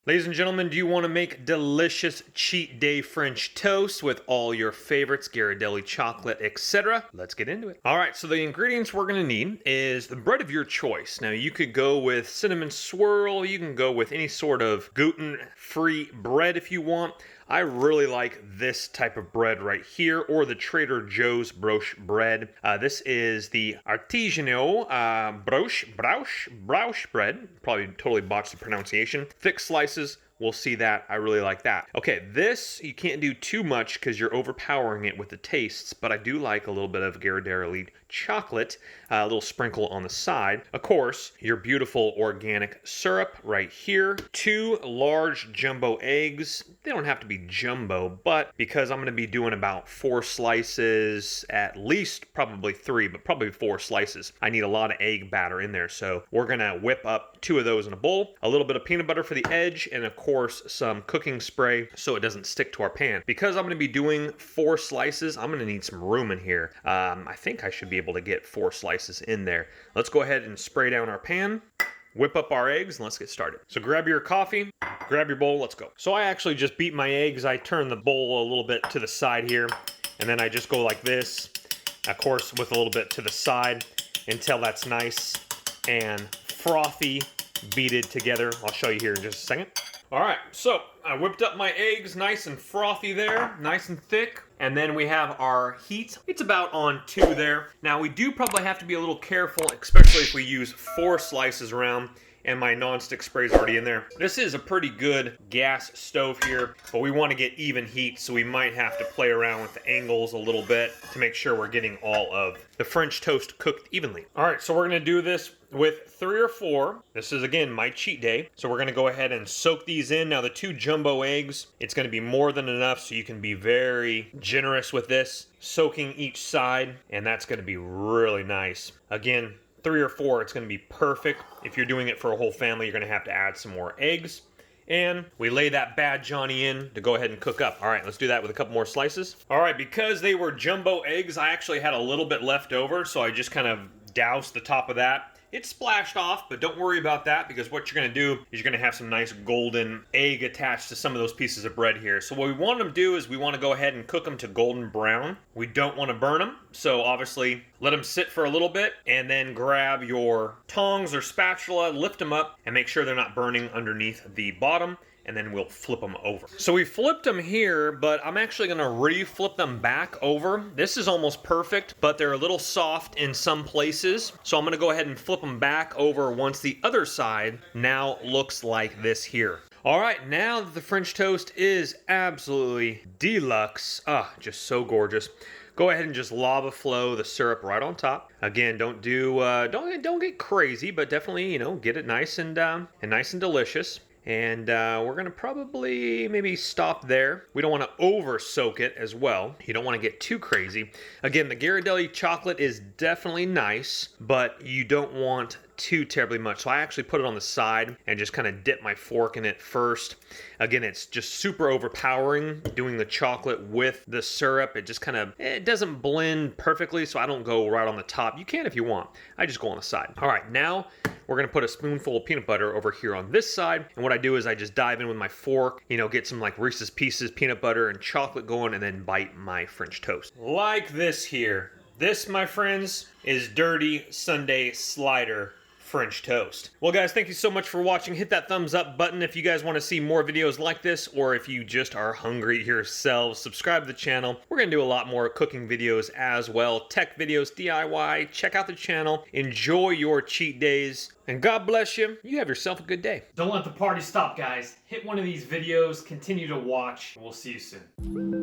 Ladies and gentlemen, do you want to make delicious cheat day French toast with all your favorites, Ghirardelli chocolate, etc.? Let's get into it. All right, so the ingredients we're going to need is the bread of your choice. Now, you could go with cinnamon swirl, you can go with any sort of gluten-free bread if you want. I really like this type of bread right here, or the Trader Joe's brioche bread. This is the artisanal brioche bread. Probably totally botched the pronunciation. Thick slices. We'll see that. I really like that. Okay, this, you can't do too much because you're overpowering it with the tastes, but I do like a little bit of Ghirardelli chocolate, a little sprinkle on the side. Of course, your beautiful organic syrup right here. 2 large jumbo eggs. They don't have to be jumbo, but because I'm going to be doing about 4 slices, at least probably 3, but probably 4 slices, I need a lot of egg batter in there. So we're going to whip up 2 of those in a bowl, a little bit of peanut butter for the edge, and of course some cooking spray so it doesn't stick to our pan. Because I'm going to be doing 4 slices, I'm going to need some room in here. I think I should be able to get 4 slices in there. Let's go ahead and spray down our pan, whip up our eggs, and let's get started. So grab your coffee, grab your bowl, let's go. So I actually just beat my eggs. I turn the bowl a little bit to the side here, and then I just go like this, of course with a little bit to the side until that's nice and frothy, beaded together. I'll show you here in just a second. All right, so I whipped up my eggs nice and frothy there, nice and thick. And then we have our heat. It's about on 2 there. Now we do probably have to be a little careful, especially if we use 4 slices around and my non-stick spray is already in there. This is a pretty good gas stove here, but we want to get even heat, so we might have to play around with the angles a little bit to make sure we're getting all of the French toast cooked evenly. All right, so we're gonna do this with 3 or 4. This is, again, my cheat day. So we're gonna go ahead and soak these in. Now the 2 jumbo eggs, it's gonna be more than enough, so you can be very generous with this, soaking each side, and that's gonna be really nice. Again, 3 or 4, it's going to be perfect. If you're doing it for a whole family, you're going to have to add some more eggs. And we lay that bad Johnny in to go ahead and cook up. All right, let's do that with a couple more slices. All right, because they were jumbo eggs, I actually had a little bit left over, so I just kind of doused the top of that. It splashed off, but don't worry about that, because what you're going to do is you're going to have some nice golden egg attached to some of those pieces of bread here. So what we want to do is we want to go ahead and cook them to golden brown. We don't want to burn them, so obviously let them sit for a little bit, and then grab your tongs or spatula, lift them up, and make sure they're not burning underneath the bottom. And then we'll flip them over. So we flipped them here, but I'm actually gonna re-flip them back over. This is almost perfect, but they're a little soft in some places. So I'm gonna go ahead and flip them back over once the other side now looks like this here. All right, now that the French toast is absolutely deluxe, just so gorgeous, go ahead and just lava flow the syrup right on top. Again, don't get crazy, but definitely, get it nice and nice and delicious. And we're going to probably maybe stop there. We don't want to over soak it as well. You don't want to get too crazy. Again, the Ghirardelli chocolate is definitely nice, but you don't want too terribly much. So I actually put it on the side and just kind of dip my fork in it first. Again, it's just super overpowering doing the chocolate with the syrup. It just it doesn't blend perfectly, so I don't go right on the top. You can if you want. I just go on the side. All right, now we're gonna put a spoonful of peanut butter over here on this side. And what I do is I just dive in with my fork, get some like Reese's Pieces peanut butter and chocolate going, and then bite my French toast. Like this here. This, my friends, is Dirty Sunday Slider French toast. Well guys, thank you so much for watching. Hit that thumbs up button if you guys want to see more videos like this, or if you just are hungry yourselves, subscribe to the channel. We're gonna do a lot more cooking videos as well, tech videos, DIY. Check out the channel, enjoy your cheat days, and God bless you. You have yourself a good day. Don't let the party stop, guys. Hit one of these videos, continue to watch, and we'll see you soon.